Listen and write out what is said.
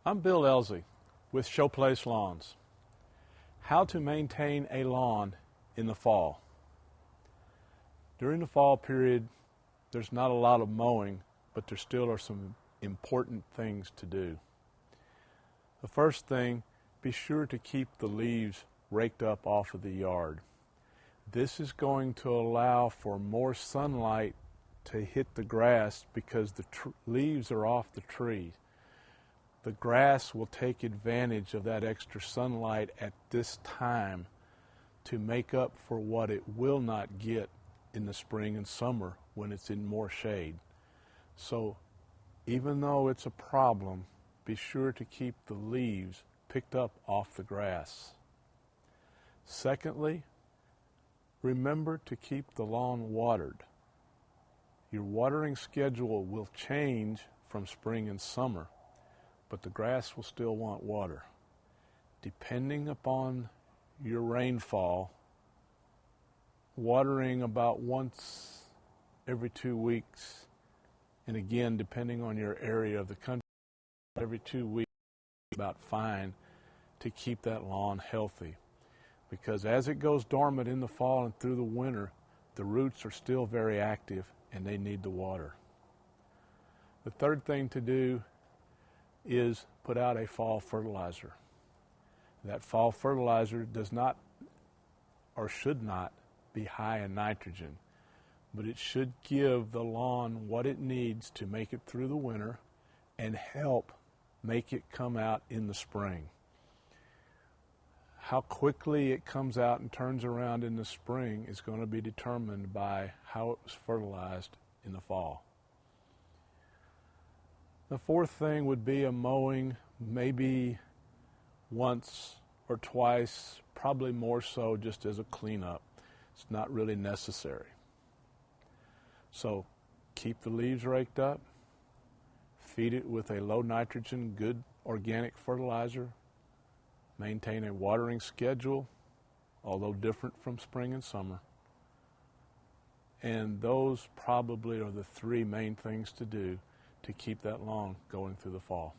I'm Bill Elsie with Showplace Lawns. How to maintain a lawn in the fall. During the fall period, there's not a lot of mowing, but there still are some important things to do. The first thing, be sure to keep the leaves raked up off of the yard. This is going to allow for more sunlight to hit the grass because the leaves are off the trees. The grass will take advantage of that extra sunlight at this time to make up for what it will not get in the spring and summer when it's in more shade. So even though it's a problem, be sure to keep the leaves picked up off the grass. Secondly, remember to keep the lawn watered. Your watering schedule will change from spring and summer, but the grass will still want water. Depending upon your rainfall, watering about once every 2 weeks, and again, depending on your area of the country, every 2 weeks is about fine to keep that lawn healthy. Because as it goes dormant in the fall and through the winter, the roots are still very active and they need the water. The third thing to do is put out a fall fertilizer. That fall fertilizer does not or should not be high in nitrogen, but it should give the lawn what it needs to make it through the winter and help make it come out in the spring. How quickly it comes out and turns around in the spring is going to be determined by how it was fertilized in the fall. The fourth thing would be a mowing, maybe once or twice, probably more so just as a cleanup. It's not really necessary. So keep the leaves raked up, feed it with a low nitrogen, good organic fertilizer, maintain a watering schedule, although different from spring and summer. And those probably are the three main things to do to keep that lawn going through the fall.